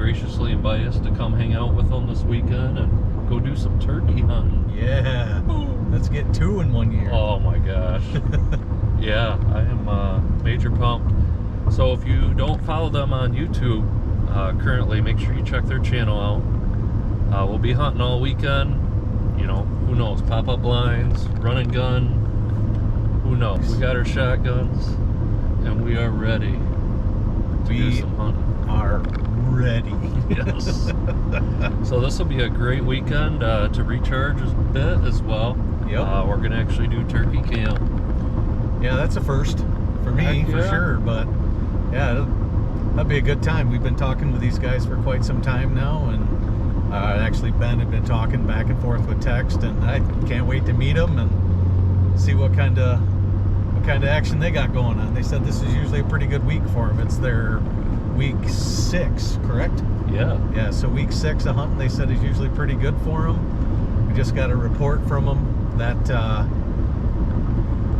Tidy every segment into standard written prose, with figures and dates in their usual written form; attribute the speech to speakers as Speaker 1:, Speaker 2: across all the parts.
Speaker 1: graciously invite us to come hang out with them this weekend and go do some turkey hunting.
Speaker 2: Yeah. Let's get 2 in 1 year.
Speaker 1: Oh my gosh. Yeah, I am major pumped. So if you don't follow them on YouTube currently, make sure you check their channel out. We'll be hunting all weekend. You know, who knows? Pop-up blinds, run and gun. Who knows? We got our shotguns, and we are ready to do some hunting.
Speaker 2: Are ready.
Speaker 1: Yes. So this will be a great weekend to recharge a bit as well.
Speaker 2: Yep.
Speaker 1: We're gonna actually do turkey camp.
Speaker 2: Yeah, that's a first for me, for sure. But yeah, that'd be a good time. We've been talking with these guys for quite some time now, and actually Ben had been talking back and forth with text, and I can't wait to meet them and see what kind of action they got going on. They said this is usually a pretty good week for them. It's their week 6, correct?
Speaker 1: Yeah.
Speaker 2: Yeah, so week 6 of hunting, they said, is usually pretty good for them. We just got a report from them that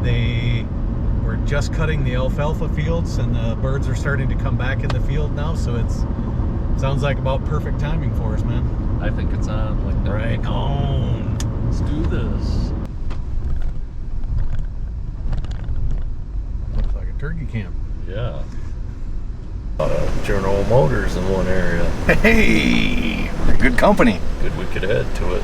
Speaker 2: they were just cutting the alfalfa fields, and the birds are starting to come back in the field now, so it's sounds like about perfect timing for us, man.
Speaker 1: I think it's on like that.
Speaker 2: Right on.
Speaker 1: Let's do this.
Speaker 2: Looks like a turkey camp.
Speaker 1: Yeah. A lot of General Motors in one area.
Speaker 2: Hey, good company.
Speaker 1: Good, we could add to it.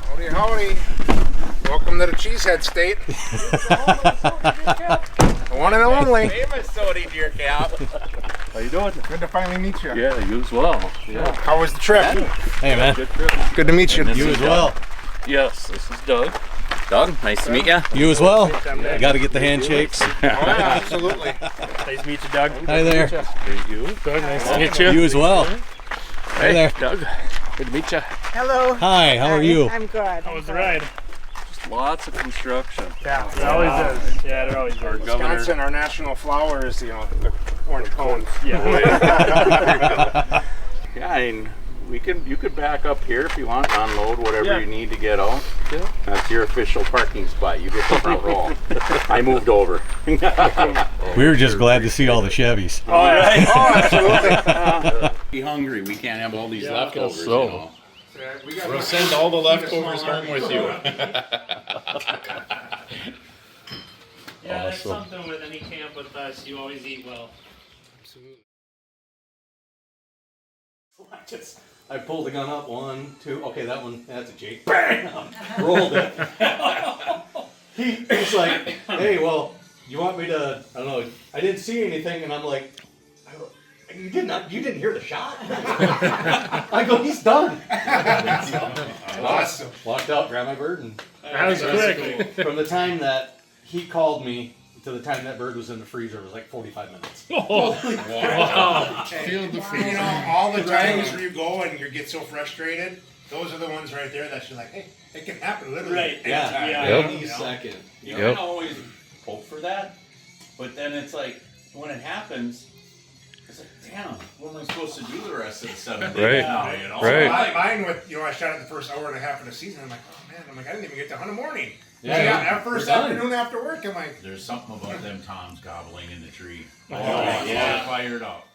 Speaker 3: Howdy, howdy. Welcome to the Cheesehead State. The one and only.
Speaker 4: Famous Sody Deer Cap.
Speaker 1: How you doing?
Speaker 3: Good to finally meet you.
Speaker 1: Yeah, you as well. Yeah.
Speaker 3: How was the trip?
Speaker 2: Hey, man.
Speaker 1: Good trip.
Speaker 3: Good to meet you.
Speaker 2: You as well.
Speaker 1: Yes, this is Doug.
Speaker 4: Doug, nice to meet you.
Speaker 2: You as well. You got to get the handshakes.
Speaker 3: Oh, yeah, absolutely.
Speaker 5: Nice to meet you, Doug.
Speaker 2: Hi there.
Speaker 1: Meet you.
Speaker 5: Doug, nice to meet you.
Speaker 2: You as well. Hey there.
Speaker 1: Doug. Good to meet you.
Speaker 6: Hello.
Speaker 2: Hi, how are you?
Speaker 6: I'm good.
Speaker 5: How was the ride?
Speaker 1: Just lots of construction.
Speaker 5: Yeah, it always is. Yeah, it always is.
Speaker 3: Wisconsin, our national flower is, the orange cones.
Speaker 5: Yeah.
Speaker 4: Yeah, I mean, you could back up here if you want, unload whatever
Speaker 5: Yeah.
Speaker 4: you need to get out.
Speaker 1: Yeah.
Speaker 4: That's your official parking spot. You get the front row. I moved over.
Speaker 2: We were just glad to see all the Chevys.
Speaker 5: All right.
Speaker 3: Oh, absolutely.
Speaker 4: Be hungry. We can't have all these
Speaker 5: Yeah,
Speaker 4: leftovers.
Speaker 1: so.
Speaker 4: You know.
Speaker 3: We'll
Speaker 7: Send all the leftovers home with you.
Speaker 5: Yeah, that's something with any camp with us. You always eat well.
Speaker 2: I pulled the gun up, 1, 2, okay, that one, that's a Jake. Bam! Rolled it. He's like, hey, well, you want me to, I don't know, I didn't see anything, and I'm like, you didn't hear the shot? I go, he's done.
Speaker 3: Awesome.
Speaker 2: Walked out, grabbed my bird, and
Speaker 5: That was quick.
Speaker 2: from the time that he called me to the time that bird was in the freezer was like 45 minutes.
Speaker 5: Wow.
Speaker 7: Feel the
Speaker 3: You know, all the times where you go and you get so frustrated, those are the ones right there that you're like, hey, it can happen literally.
Speaker 5: Right.
Speaker 2: Yeah.
Speaker 5: Yeah.
Speaker 2: Any second.
Speaker 8: You
Speaker 1: Yep.
Speaker 8: can always hope for that, but then it's like when it happens, it's like, damn, what am I supposed to do the rest of the 7 days
Speaker 1: Right.
Speaker 8: now? You know?
Speaker 1: Right.
Speaker 3: Mine with, I shot it the first hour and a half of the season. I'm like, oh man, I didn't even get to hunt in the morning.
Speaker 2: Yeah,
Speaker 3: That first
Speaker 2: we're done.
Speaker 3: afternoon after work, I'm like,
Speaker 8: There's something about them toms gobbling in the tree.
Speaker 5: Oh,
Speaker 8: Yeah, fired up.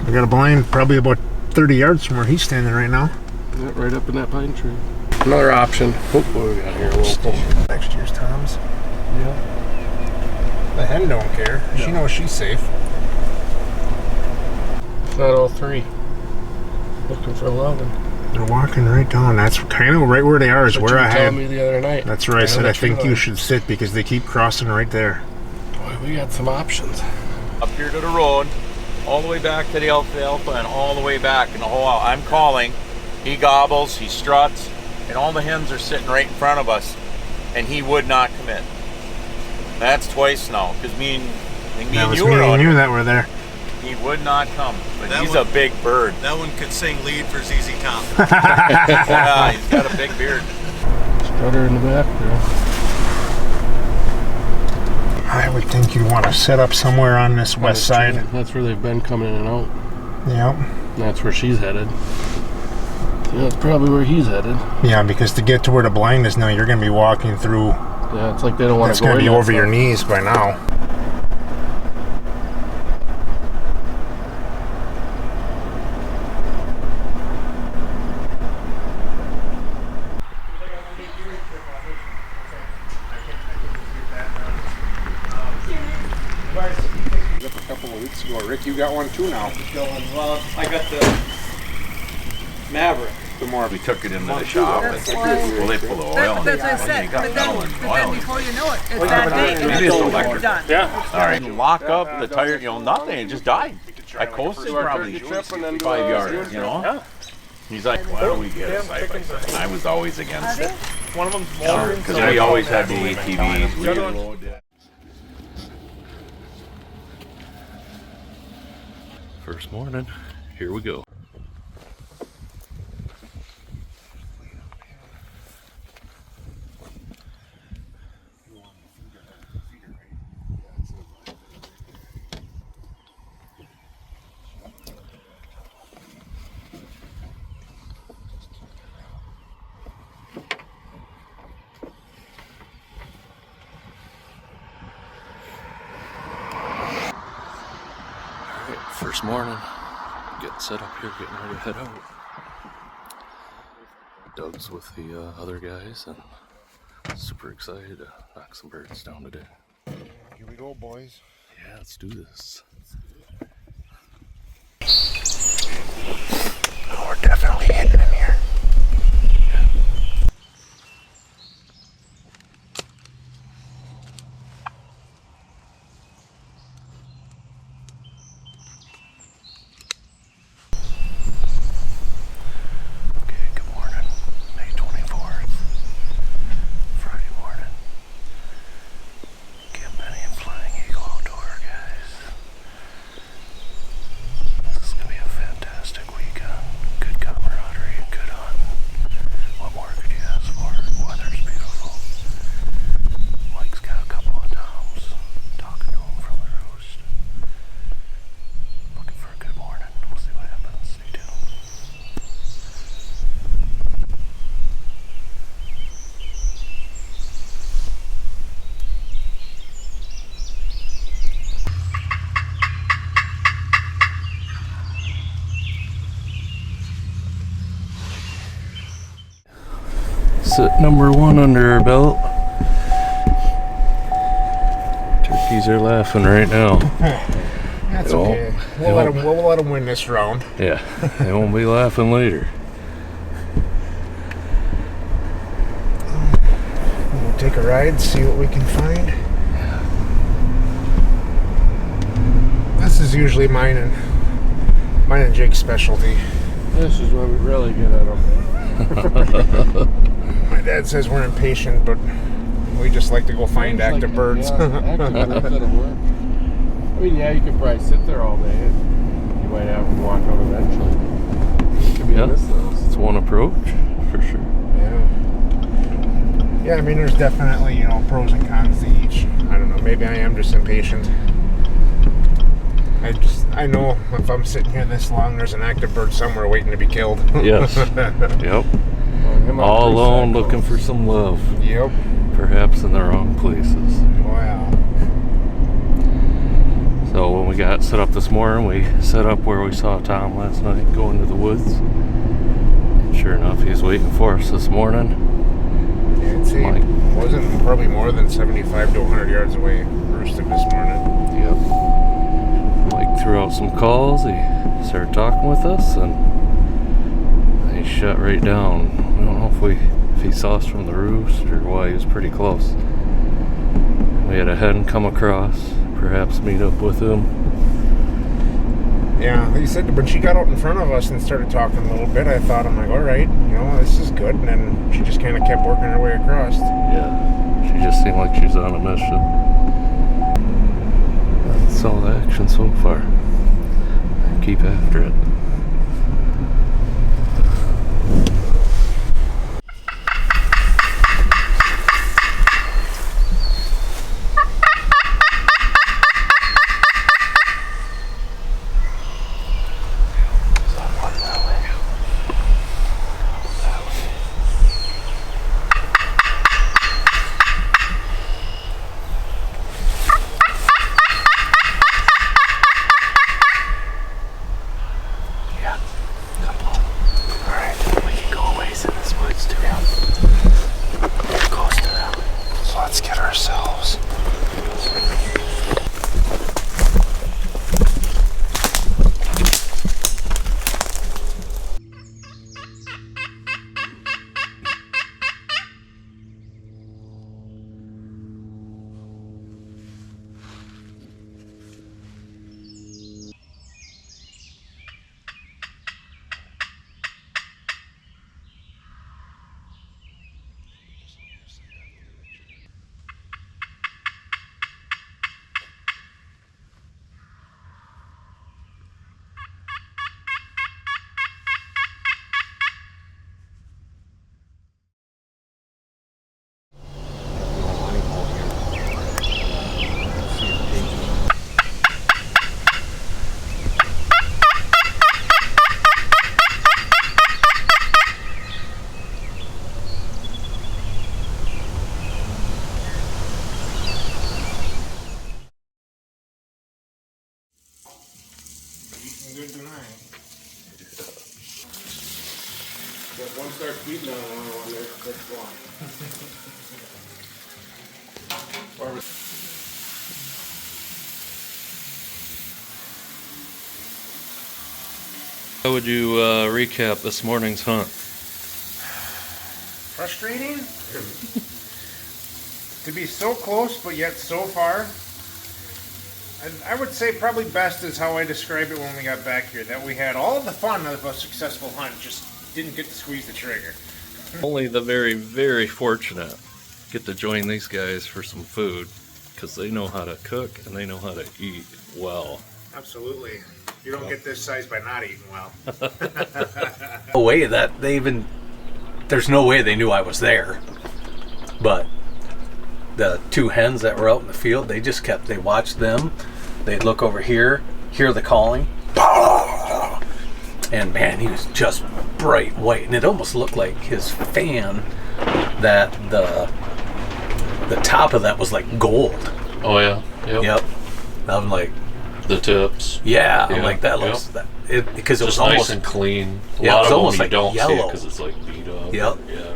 Speaker 3: we got a blind probably about 30 yards from where he's standing right now.
Speaker 7: right up in that pine tree. Another option. What do we got here? Local.
Speaker 3: Next year's toms. Yeah. The hen don't care. She knows she's safe.
Speaker 7: Not all 3. Looking for 11.
Speaker 3: They're walking right down. That's kind of right where they are. Is
Speaker 7: That's
Speaker 3: where
Speaker 7: what
Speaker 3: I
Speaker 7: you were telling
Speaker 3: had.
Speaker 7: me the other night.
Speaker 3: That's where I said I think you should sit because they keep crossing right there.
Speaker 7: Boy, we got some options.
Speaker 4: Up here to the road, all the way back to the alfalfa, and all the way back in the whole out. I'm calling. He gobbles, he struts, and all the hens are sitting right in front of us, and he would not come in. That's twice now, because me and you were out here.
Speaker 3: that were there.
Speaker 4: He would not come, but
Speaker 2: That
Speaker 4: he's
Speaker 2: one-
Speaker 4: a big bird.
Speaker 2: That one could sing lead for ZZ Top.
Speaker 4: Yeah, he's got a big beard.
Speaker 7: Strutter in the back there.
Speaker 3: I would think you'd want to set up somewhere on this west side.
Speaker 7: That's where they've been coming in and out.
Speaker 3: Yep.
Speaker 7: That's where she's headed. So that's probably where he's headed.
Speaker 3: Yeah, because to get to where the blind is now, you're going to be walking through.
Speaker 7: Yeah, it's like they don't want
Speaker 3: It's
Speaker 7: to go
Speaker 3: going to
Speaker 7: in
Speaker 3: be
Speaker 7: that
Speaker 3: over your
Speaker 7: stuff.
Speaker 3: knees by now.
Speaker 6: A couple of weeks ago. Rick, you got one too now.
Speaker 9: Well, I got the Maverick.
Speaker 4: The more we took it into the shop,
Speaker 10: That's
Speaker 4: it's
Speaker 10: why-
Speaker 4: well, they pull the oil in.
Speaker 10: That's what I
Speaker 4: Well,
Speaker 10: said.
Speaker 4: you got
Speaker 10: But then,
Speaker 4: oil
Speaker 10: before you know it, it's
Speaker 9: Well,
Speaker 10: that
Speaker 9: yeah,
Speaker 10: day and
Speaker 4: maybe
Speaker 10: it's
Speaker 4: it's electric.
Speaker 10: done.
Speaker 7: Yeah.
Speaker 4: All right, lock up the tire, you know, nothing. It just died. I coasted probably 5 yards, you know.
Speaker 7: Yeah.
Speaker 4: He's like, why don't we get a side by side? I was always against it
Speaker 7: One of them's more.
Speaker 4: because we always had the ATVs. We load it.
Speaker 1: First morning, here we go. First morning, getting set up here, getting ready to head out. Doug's with the other guys and super excited to knock some birds down today.
Speaker 3: Here we go, boys.
Speaker 1: Yeah, let's do this.
Speaker 3: Oh, we're definitely hitting him here.
Speaker 1: Okay, good morning. May 24th. Friday morning. Camp Benny and Flying Eagle Outdoor, guys. This is gonna be a fantastic weekend. Good camaraderie and good hunting. What more could you ask for? Weather's beautiful. Mike's got a couple of toms. Talking to him from the roost. Looking for a good morning. We'll see what happens. Stay tuned. Sit number one under our belt. Turkeys are laughing right now.
Speaker 3: That's
Speaker 1: They
Speaker 3: okay.
Speaker 1: won't-
Speaker 3: We'll let him win this round.
Speaker 1: Yeah, they won't be laughing later.
Speaker 3: We'll take a ride, see what we can find. This is usually mine and Jake's specialty.
Speaker 7: This is where we really get at them.
Speaker 3: My dad says we're impatient, but we just like to go find active birds.
Speaker 7: Yeah, active birds that'll work. I mean, yeah, you could probably sit there all day. You might have to walk out eventually. It could be
Speaker 1: Yeah,
Speaker 7: this though.
Speaker 1: it's one approach for sure.
Speaker 3: Yeah, I mean, there's definitely, pros and cons to each. I don't know, maybe I am just impatient. I know if I'm sitting here this long, there's an active bird somewhere waiting to be killed.
Speaker 1: Yes. Yep. All alone looking for some love.
Speaker 3: Yep.
Speaker 1: Perhaps in the wrong places.
Speaker 3: Wow.
Speaker 1: So when we got set up this morning, we set up where we saw Tom last night, go into the woods. And sure enough, he's waiting for us this morning.
Speaker 3: Yeah, I'd say
Speaker 1: Mike.
Speaker 3: wasn't probably more than 75 to 100 yards away. Roosted this morning.
Speaker 1: Yep. Mike threw out some calls. He started talking with us, and he shut right down. I don't know if he saw us from the roost or why. He was pretty close. We had a hen come across, perhaps meet up with him.
Speaker 3: Yeah, he said when she got out in front of us and started talking a little bit, I'm like, all right, this is good. And then she just kind of kept working her way across.
Speaker 1: Yeah, she just seemed like she's on a mission. That's all the action so far. Keep after it.
Speaker 3: good tonight.
Speaker 6: But one starts beating on another one, that's gone.
Speaker 1: How would you recap this morning's hunt?
Speaker 3: Frustrating? To be so close, but yet so far. I would say probably best is how I described it when we got back here. That we had all of the fun of a successful hunt, just didn't get to squeeze the trigger.
Speaker 1: Only the very, very fortunate get to join these guys for some food, because they know how to cook and they know how to eat well.
Speaker 3: Absolutely. You don't get this size by not eating well.
Speaker 2: No way that they even, there's no way they knew I was there. But the two hens that were out in the field, they watched them. They'd look over here, hear the calling. And man, he was just bright white. And it almost looked like his fan, that the top of that was like gold.
Speaker 1: Oh yeah.
Speaker 2: Yep. I'm like,
Speaker 1: the tips.
Speaker 2: yeah, I'm like, that looks, because it was
Speaker 1: Just
Speaker 2: almost
Speaker 1: nice and clean. A
Speaker 2: Yeah, it
Speaker 1: lot
Speaker 2: was
Speaker 1: of
Speaker 2: almost
Speaker 1: them you
Speaker 2: like
Speaker 1: don't see it
Speaker 2: yellow.
Speaker 1: because it's like beat up.
Speaker 2: Yep.
Speaker 1: Yeah.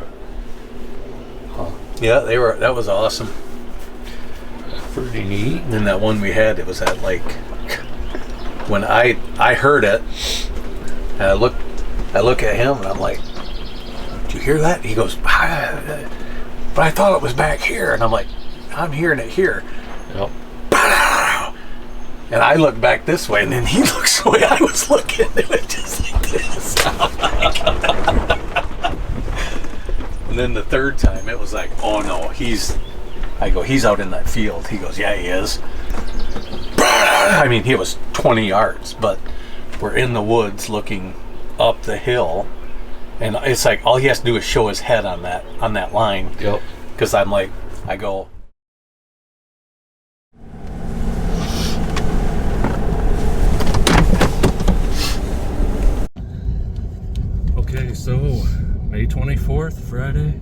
Speaker 2: Yeah, that was awesome.
Speaker 1: Pretty neat.
Speaker 2: And then that one we had, it was at like, when I heard it, and I look at him and I'm like, "Did you hear that?" He goes, "But I thought it was back here." And I'm like, "I'm hearing it here."
Speaker 1: Yep.
Speaker 2: And I look back this way, and then he looks the way I was looking. It was just like this. And then the third time, it was like, "Oh no, he's out in that field." He goes, "Yeah, he is." I mean, he was 20 yards, but we're in the woods looking up the hill, and it's like all he has to do is show his head on that line.
Speaker 1: Yep.
Speaker 2: Because I'm like, I go,
Speaker 1: Okay, so May 24th, Friday.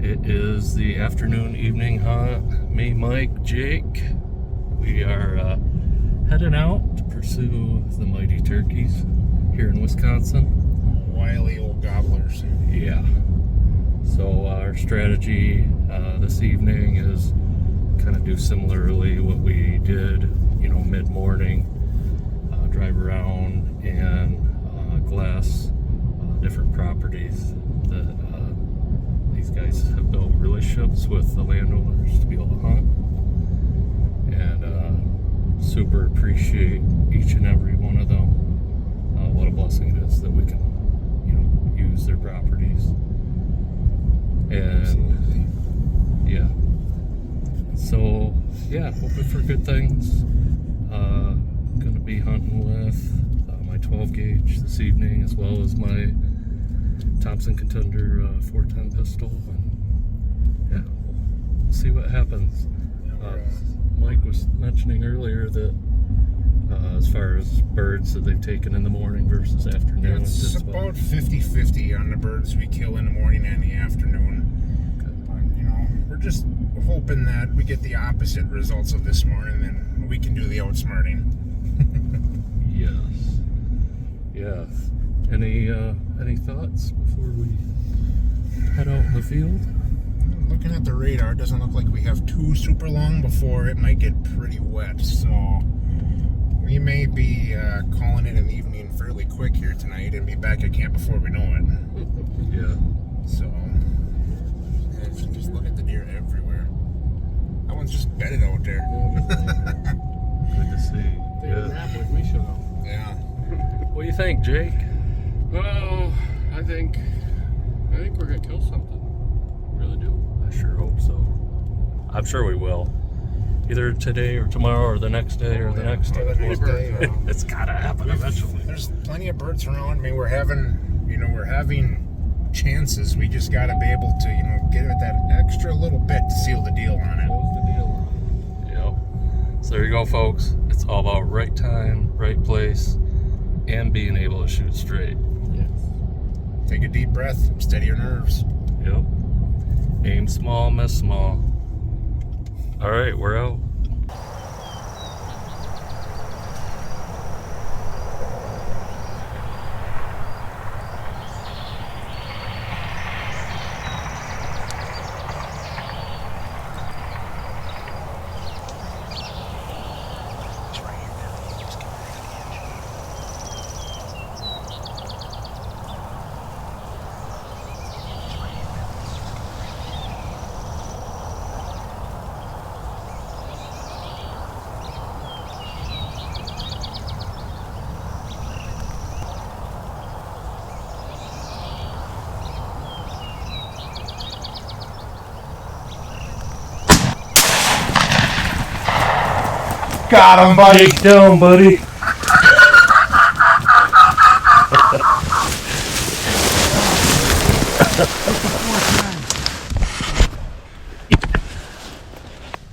Speaker 1: It is the afternoon evening hunt. Me, Mike, Jake. We are heading out to pursue the mighty turkeys here in Wisconsin.
Speaker 3: Wily old gobblers.
Speaker 1: Yeah. So our strategy this evening is kind of do similarly what we did, mid-morning. Drive around and glass different properties that these guys have built relationships with the landowners to be able to hunt. And super appreciate each and every one of them. What a blessing it is that we can, use their properties. And yeah. So yeah, hoping for good things. Gonna be hunting with my 12 gauge this evening, as well as my Thompson Contender 410 pistol. And yeah, we'll see what happens. Mike was mentioning earlier that as far as birds that they've taken in the morning versus afternoon,
Speaker 3: It's about 50-50 on the birds we kill in the morning and the afternoon. But, we're just hoping that we get the opposite results of this morning, and we can do the outsmarting.
Speaker 1: Yes. Yeah. Any thoughts before we head out in the field?
Speaker 3: Looking at the radar, it doesn't look like we have too super long before it might get pretty wet, so we may be calling it an evening fairly quick here tonight and be back at camp before we know it.
Speaker 1: Yeah.
Speaker 3: So, just look at the deer everywhere. That one's just bedded out there.
Speaker 1: Good to see.
Speaker 7: They didn't have like we should have.
Speaker 3: Yeah.
Speaker 1: What do you think, Jake?
Speaker 7: Well, I think we're gonna kill something. Really do.
Speaker 1: I sure hope so. I'm sure we will. Either today or tomorrow or the next day or the next day.
Speaker 3: Or the next day.
Speaker 1: It's gotta happen eventually.
Speaker 3: There's plenty of birds around. I mean, we're having chances. We just gotta be able to, get it that extra little bit to seal the deal on it.
Speaker 7: Close the deal.
Speaker 1: Yep. So there you go, folks. It's all about right time, right place, and being able to shoot straight.
Speaker 7: Yes.
Speaker 3: Take a deep breath, steady your nerves.
Speaker 1: Yep. Aim small, miss small. All right, we're out.
Speaker 3: Got him, buddy.
Speaker 1: Take down, buddy.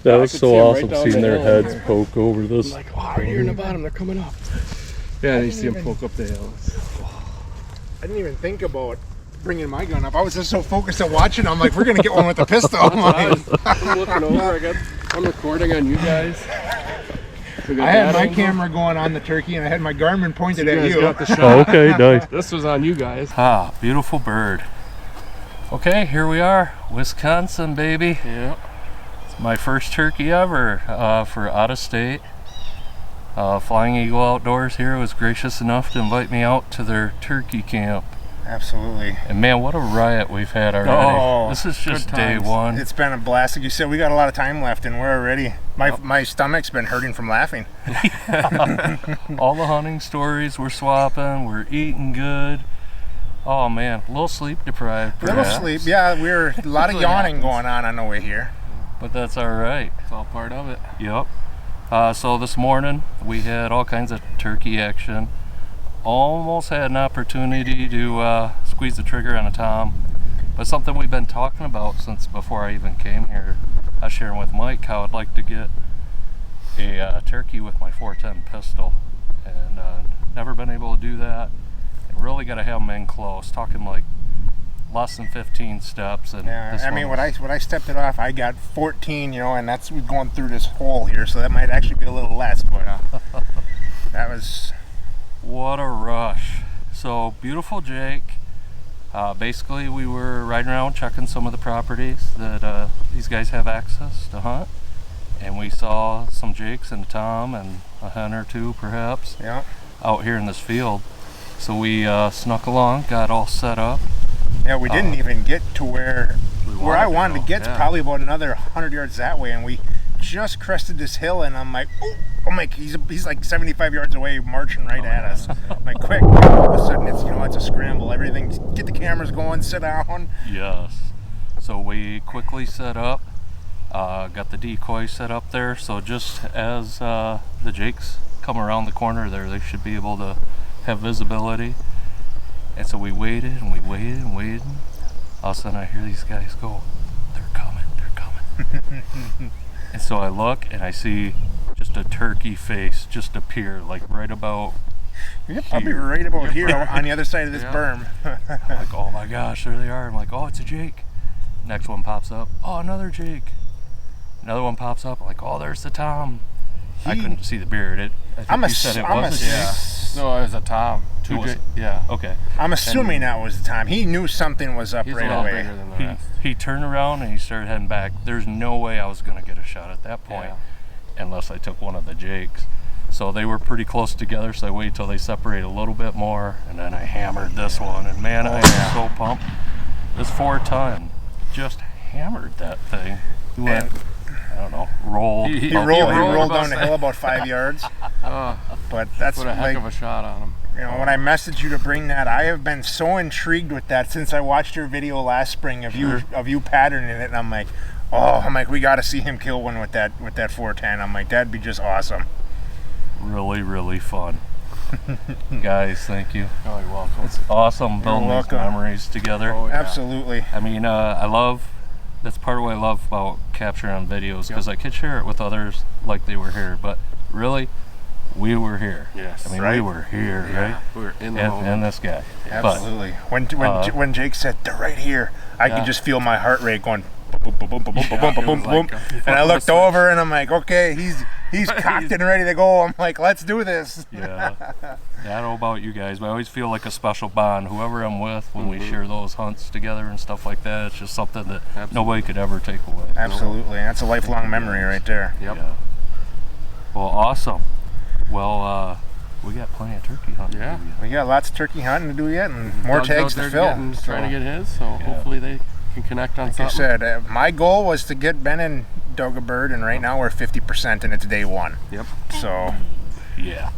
Speaker 1: That was so awesome seeing their heads poke over this.
Speaker 7: Like, oh, right here in the bottom, they're coming up. Yeah, you see them poke up the hill.
Speaker 3: I didn't even think about bringing my gun up. I was just so focused on watching. I'm like, we're gonna get one with the pistol. I'm
Speaker 7: looking over. I'm recording on you guys.
Speaker 3: I had my camera going on the turkey, and I had my Garmin pointed at you.
Speaker 7: Got the shot.
Speaker 1: Oh, okay, nice.
Speaker 7: This was on you guys.
Speaker 1: Ah, beautiful bird. Okay, here we are, Wisconsin, baby.
Speaker 7: Yeah.
Speaker 1: It's my first turkey ever for out of state. Flying Eagle Outdoors here was gracious enough to invite me out to their turkey camp.
Speaker 3: Absolutely.
Speaker 1: And man, what a riot we've had already.
Speaker 3: Oh,
Speaker 1: this is just
Speaker 3: good
Speaker 1: day
Speaker 3: times.
Speaker 1: one.
Speaker 3: It's been a blast. Like you said, we got a lot of time left, and we're already. My stomach's been hurting from laughing.
Speaker 1: All the hunting stories we're swapping, we're eating good. Oh man, a little sleep deprived.
Speaker 3: Little
Speaker 1: perhaps.
Speaker 3: sleep, yeah. We're a lot of yawning going on the way here.
Speaker 1: But that's all right.
Speaker 7: It's all part of it.
Speaker 1: Yep. So this morning we had all kinds of turkey action. Almost had an opportunity to squeeze the trigger on a tom, but something we've been talking about since before I even came here. I was sharing with Mike how I'd like to get a turkey with my 410 pistol, and never been able to do that. And really got to have them in close, talking like less than 15 steps. And
Speaker 3: yeah, I mean, when I stepped it off, I got 14, and that's going through this hole here, so that might actually be a little less, but that was...
Speaker 1: What a rush. So, beautiful Jake. Basically, we were riding around checking some of the properties that these guys have access to hunt. And we saw some Jakes and a tom and a hen or two, perhaps, out here in this field. So we snuck along, got all set up.
Speaker 3: Yeah, we didn't even get to where I wanted to get. Probably about another 100 yards that way, and we just crested this hill, and I'm like, oh, he's like 75 yards away, marching right at us. I'm like, quick! All of a sudden, it's a scramble. Everything, get the cameras going, sit down.
Speaker 1: Yes. So we quickly set up, got the decoy set up there. So just as the Jakes come around the corner there, they should be able to have visibility. And so we waited and we waited and waited. All of a sudden I hear these guys go, they're coming. And so I look and I see just a turkey face just appear, like right about
Speaker 3: You're probably right about here on the other side of this berm.
Speaker 1: I'm like, oh my gosh, there they are. I'm like, oh, it's a Jake. Next one pops up. Oh, another Jake. Another one pops up. I'm like, oh, there's the tom. I couldn't see the beard. I think you said it was.
Speaker 7: No, it was a tom. Yeah.
Speaker 1: Okay.
Speaker 3: I'm assuming that was the time. He knew something was up right away.
Speaker 7: Bigger than the rest.
Speaker 1: He turned around and he started heading back. There's no way I was going to get a shot at that point unless I took one of the Jakes. So they were pretty close together, so I waited till they separated a little bit more, and then I hammered this one. And man, I am so pumped. This 410 just hammered that thing. He went, I don't know, rolled.
Speaker 3: He rolled down the hill about 5 yards. But that's
Speaker 7: put a heck of a shot on him.
Speaker 3: When I messaged you to bring that, I have been so intrigued with that since I watched your video last spring of you patterning it, and I'm like, we got to see him kill one with that 410. I'm like, that'd be just awesome.
Speaker 1: Really, really fun. Guys, thank you.
Speaker 7: Oh, you're welcome.
Speaker 1: It's awesome building these memories together.
Speaker 3: Oh, yeah. Absolutely.
Speaker 1: I mean, that's part of what I love about capturing on videos, because I could share it with others like they were here, but really, we were here.
Speaker 7: Yes.
Speaker 1: I mean, we were here, right?
Speaker 7: We were in the moment.
Speaker 1: And this guy.
Speaker 3: Absolutely. When Jake said, they're right here, I could just feel my heart rate going boom, boom, boom, boom, boom, boom, boom, boom, boom. And I looked over and I'm like, okay, he's cocked and ready to go. I'm like, let's do this.
Speaker 1: Yeah. I don't know about you guys, but I always feel like a special bond. Whoever I'm with, when we share those hunts together and stuff like that, it's just something that nobody could ever take away.
Speaker 3: Absolutely. That's a lifelong memory right there.
Speaker 7: Yep.
Speaker 1: Yeah. Well, awesome. Well, we got plenty of turkey hunting to do yet.
Speaker 3: We got lots of turkey hunting to do yet, and more tags to fill.
Speaker 7: Trying to get his, so hopefully they can connect on something.
Speaker 3: Like I said, my goal was to get Ben and Doug a bird, and right now we're 50% and it's day one.
Speaker 7: Yep.
Speaker 3: So
Speaker 1: yeah,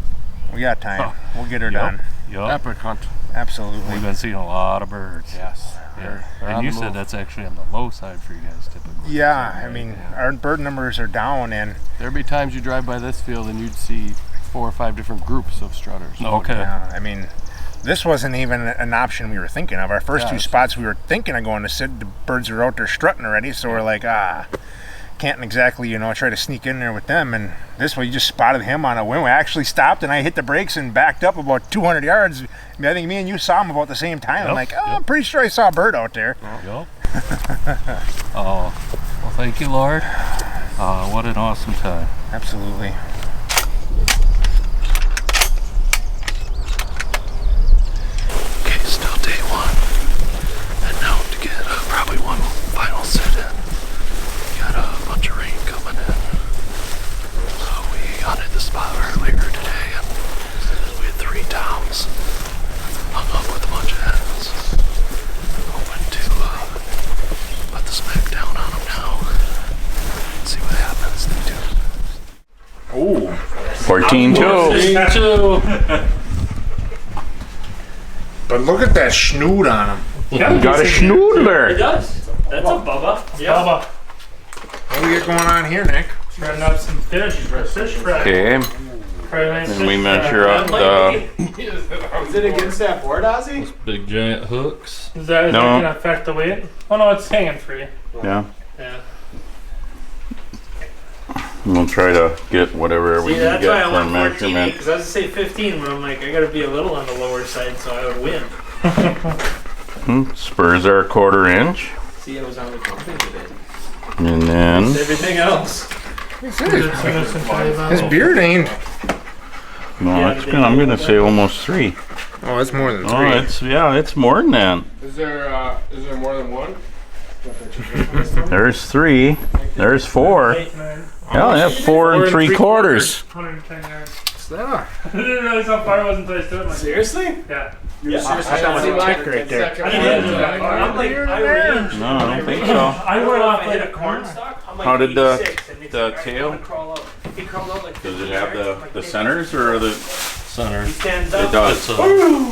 Speaker 3: we got time. We'll get her done.
Speaker 1: Yep.
Speaker 7: Epic hunt.
Speaker 3: Absolutely.
Speaker 1: We've been seeing a lot of birds.
Speaker 7: Yes.
Speaker 1: Yeah.
Speaker 7: They're on
Speaker 1: And you
Speaker 7: the
Speaker 1: said
Speaker 7: move.
Speaker 1: that's actually on the low side for you guys typically.
Speaker 3: Yeah, I mean, our bird numbers are down, and
Speaker 7: There'd be times you drive by this field and you'd see 4 or 5 different groups of strutters.
Speaker 1: Okay.
Speaker 3: I mean, this wasn't even an option we were thinking of. Our first two spots we were thinking of going to sit, the birds were out there strutting already, so we're like, can't exactly, try to sneak in there with them. And this way, you just spotted him on a whim. We actually stopped, and I hit the brakes and backed up about 200 yards. I think me and you saw him about the same time. I'm like, I'm pretty sure I saw a bird out there.
Speaker 1: Yep. Oh, well, thank you, Lord. What an awesome time.
Speaker 3: Absolutely.
Speaker 1: Okay, still day one. And now to get probably one final sit in. Got a bunch of rain coming in. So we hunted the spot earlier today and we had 3 toms. Hung up with a bunch of hens. Hoping to put the smack down on them now. See what happens. Stay tuned.
Speaker 4: Ooh, 14-2.
Speaker 3: But look at that snoot on him.
Speaker 4: You got a schnoodler.
Speaker 5: It does. That's a Bubba. Yeah. Bubba.
Speaker 3: What do we get going on here, Nick?
Speaker 5: Trying up some fish. Fish fry.
Speaker 4: Okay, and we measure up the.
Speaker 9: Is it against that board, Ozzy?
Speaker 1: Big giant hooks.
Speaker 5: Is that
Speaker 4: No.
Speaker 5: gonna affect the weight? Oh no, it's hanging free.
Speaker 4: Yeah,
Speaker 5: Yeah.
Speaker 4: we'll try to get whatever we
Speaker 5: See,
Speaker 4: can
Speaker 5: that's why
Speaker 4: get
Speaker 5: I
Speaker 4: for
Speaker 5: went 14
Speaker 4: measurement.
Speaker 5: because I was to say 15, but I'm like, I gotta be a little on the lower side so I would win.
Speaker 4: Spurs are a 1/4 inch,
Speaker 9: See, I was on the company today.
Speaker 4: and then
Speaker 5: Everything else.
Speaker 3: His beard ain't.
Speaker 4: no, it's gonna. I'm gonna say almost 3.
Speaker 3: Oh, it's more than 3.
Speaker 4: Oh, it's more than that.
Speaker 7: Is there more than one?
Speaker 4: There's 3. There's 4.
Speaker 5: 8, 9,
Speaker 4: Yeah, that's 4 3/4.
Speaker 5: 110 yards.
Speaker 3: What's that?
Speaker 5: I didn't realize how far I was until I stood. Like,
Speaker 9: Seriously?
Speaker 5: yeah.
Speaker 9: Yeah.
Speaker 3: I thought it was a tick right there.
Speaker 5: I did. I'm like, I ranged.
Speaker 4: No, I don't think so.
Speaker 5: I went off like a corn stalk. I'm like
Speaker 4: How did the
Speaker 5: 86, and it's
Speaker 4: the
Speaker 5: like,
Speaker 4: tail?
Speaker 5: I'm gonna crawl out. He crawled out like
Speaker 4: Does it
Speaker 5: 50
Speaker 4: have
Speaker 5: yards. I'm
Speaker 4: the
Speaker 5: like,
Speaker 4: centers or the?
Speaker 1: Center.
Speaker 5: He stands
Speaker 4: It
Speaker 5: up.
Speaker 4: does.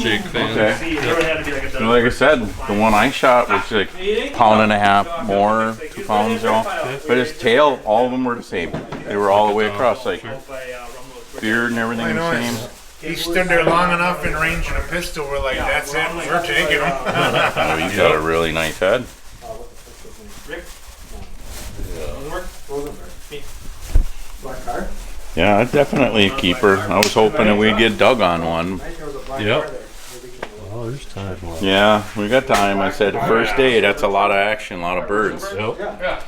Speaker 1: Jake fan.
Speaker 4: Okay.
Speaker 5: See, there had to be like a
Speaker 4: So like I said, the one I shot was like pound and a half more, 2 pounds, but his tail, all of them were the same. They were all the way across, like beard and everything the same.
Speaker 3: He stood there long enough in range of a pistol. We're like, that's it. We're taking him.
Speaker 4: Oh, he's got a really nice head. Yeah, definitely a keeper. I was hoping that we'd get Doug on one.
Speaker 1: Yep. Oh, there's time left.
Speaker 4: Yeah, we got time. I said the first day, that's a lot of action, a lot of birds.
Speaker 1: Yep.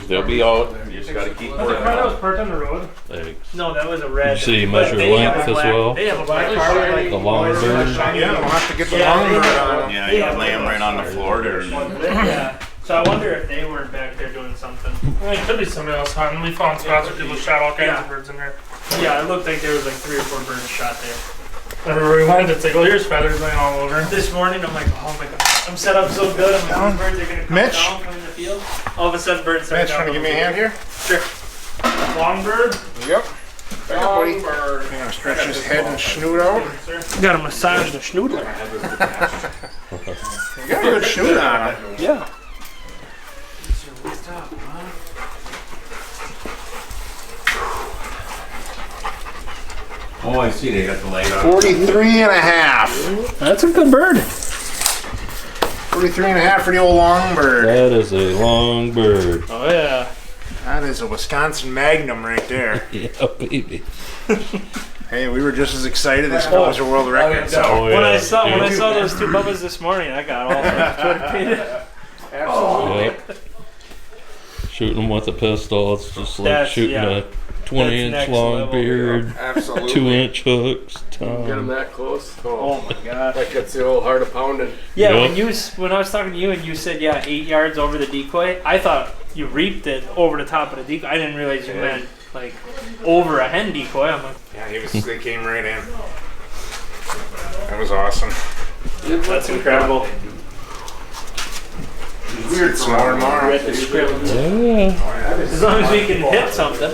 Speaker 4: They'll be out. You just gotta keep
Speaker 5: Was the
Speaker 4: working.
Speaker 5: car that was parked on the road?
Speaker 1: Thanks.
Speaker 5: No, that was a red.
Speaker 1: You see,
Speaker 5: but
Speaker 1: measure
Speaker 5: they have a
Speaker 1: length as
Speaker 5: black-
Speaker 1: well.
Speaker 5: They have a black car with like
Speaker 1: The long bird.
Speaker 3: Yeah, we'll have to get the
Speaker 5: Yeah,
Speaker 3: long
Speaker 5: they
Speaker 3: bird
Speaker 5: have-
Speaker 3: on him.
Speaker 4: Yeah, you can lay them right on the floor there.
Speaker 5: Yeah. So I wonder if they weren't back there doing something.
Speaker 10: Well, it could be somebody else hunting. We found spots where people shot all kinds of birds in there.
Speaker 5: Yeah, it looked like there was like 3 or 4 birds shot there.
Speaker 10: Everywhere we went, it's like, oh, here's feathers laying all over.
Speaker 5: This morning, I'm like, oh my god, I'm set up so good. I'm like, these birds are gonna come
Speaker 3: Mitch?
Speaker 5: down from the field. All of a sudden, birds start
Speaker 3: Mitch, trying to give me a hand here?
Speaker 5: Sure.
Speaker 10: Long bird.
Speaker 3: Yep. Back up, buddy. You're gonna stretch his head and snoot out.
Speaker 5: Got to massage the schnoodler.
Speaker 3: You got a good snoot on him.
Speaker 5: Yeah.
Speaker 4: Oh, I see. They got the leg on.
Speaker 3: 43 and a half.
Speaker 5: That's a good bird.
Speaker 3: 43 and a half for the old long bird.
Speaker 1: That is a long bird.
Speaker 5: Oh yeah.
Speaker 3: That is a Wisconsin Magnum right there.
Speaker 1: Yeah, baby.
Speaker 3: Hey, we were just as excited as if it was a world record. So.
Speaker 1: Oh,
Speaker 5: When I
Speaker 1: yeah.
Speaker 5: saw those 2 bubbas this morning, I got all Twitter.
Speaker 1: Yep. Shooting them with a pistol, it's just like
Speaker 5: That's-
Speaker 1: shooting
Speaker 5: yeah.
Speaker 1: a 20-inch
Speaker 5: next
Speaker 1: long
Speaker 5: level.
Speaker 1: beard,
Speaker 7: Absolutely.
Speaker 1: 2-inch hooks.
Speaker 7: Get them that close.
Speaker 5: Oh my god.
Speaker 7: Like it's the old heart of pounding.
Speaker 5: Yeah,
Speaker 1: Yep.
Speaker 5: when I was talking to you and you said 8 yards over the decoy, I thought you reaped it over the top of the decoy. I didn't realize you meant like over a hen decoy. I'm like,
Speaker 3: Yeah, they came right in. That was awesome.
Speaker 5: that's incredible.
Speaker 3: Weird some more tomorrow.
Speaker 5: Read the script.
Speaker 1: Yeah.
Speaker 5: As long as we can hit something.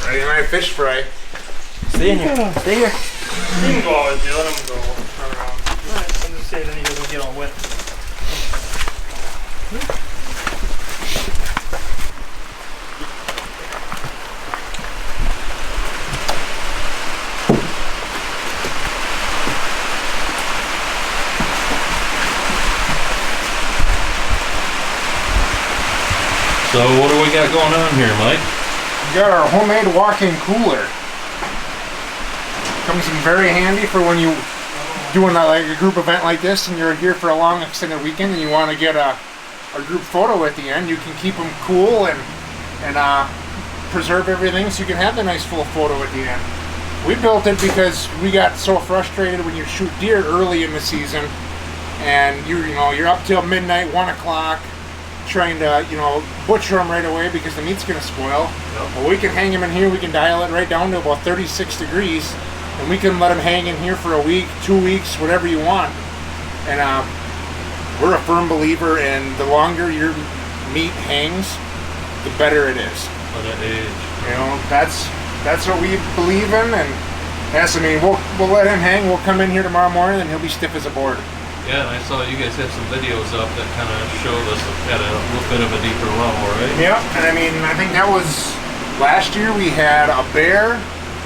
Speaker 3: Ready my fish fry.
Speaker 5: Stay in here. Stay here.
Speaker 10: You can go out with you. Let him go around. Alright, I'm just saying then he doesn't get all wet.
Speaker 1: So what do we got going on here, Mike?
Speaker 3: We got our homemade walk-in cooler. Comes in very handy for when you doing like a group event like this and you're here for a long extended weekend and you want to get a group photo at the end. You can keep them cool and preserve everything so you can have the nice full photo at the end. We built it because we got so frustrated when you shoot deer early in the season and you're up till midnight, 1 o'clock trying to butcher them right away because the meat's going to spoil. Well, we can hang them in here. We can dial it right down to about 36 degrees and we can let them hang in here for a week, 2 weeks, whatever you want. And we're a firm believer in the longer your meat hangs, the better it is.
Speaker 1: Let it age.
Speaker 3: That's what we believe in, and yes, I mean we'll let him hang. We'll come in here tomorrow morning and he'll be stiff as a board.
Speaker 1: Yeah, and I saw you guys have some videos up that kind of show this at a little bit of a deeper level, right?
Speaker 3: Yeah, and I mean I think that was last year. We had a bear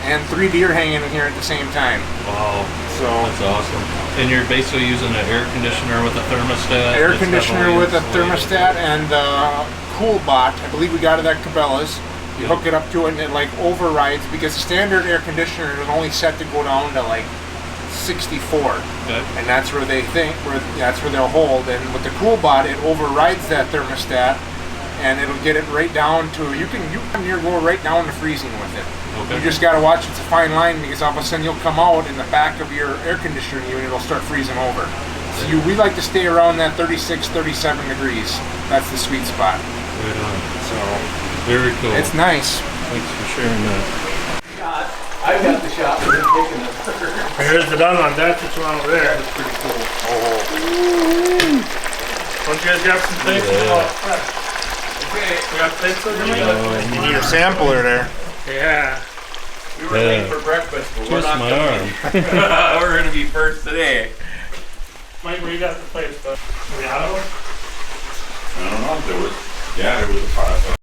Speaker 3: and 3 deer hanging in here at the same time.
Speaker 1: Wow.
Speaker 3: So
Speaker 1: that's awesome. And you're basically using an air conditioner with a thermostat.
Speaker 3: Air conditioner with a thermostat and cool bot. I believe we got it at Cabela's. You hook it up to it and it like overrides because the standard air conditioner is only set to go down to like 64.
Speaker 1: Okay.
Speaker 3: And that's where that's where they'll hold. And with the cool bot, it overrides that thermostat and it'll get it right down to you can go right down to freezing with it.
Speaker 1: Okay.
Speaker 3: You just gotta watch. It's a fine line because all of a sudden you'll come out in the back of your air conditioning unit, it'll start freezing over. So we like to stay around that 36, 37 degrees. That's the sweet spot.
Speaker 1: Right on.
Speaker 3: So
Speaker 1: very cool.
Speaker 3: it's nice.
Speaker 1: Thanks for sharing that.
Speaker 2: I got the shot for him taking it.
Speaker 10: Here's the done one. That's what you want over there.
Speaker 2: That's pretty cool.
Speaker 10: Don't you guys grab some plates?
Speaker 2: Okay.
Speaker 10: We got plates over there?
Speaker 3: You need a sampler there.
Speaker 10: Yeah.
Speaker 8: We were late for breakfast, but we're
Speaker 1: Twist
Speaker 8: not
Speaker 1: my
Speaker 8: gonna
Speaker 1: arm.
Speaker 8: we're gonna be first today.
Speaker 10: Mike, where you got the plates, bud? Are we out of them?
Speaker 6: I don't know if there was. Yeah, there was a pot.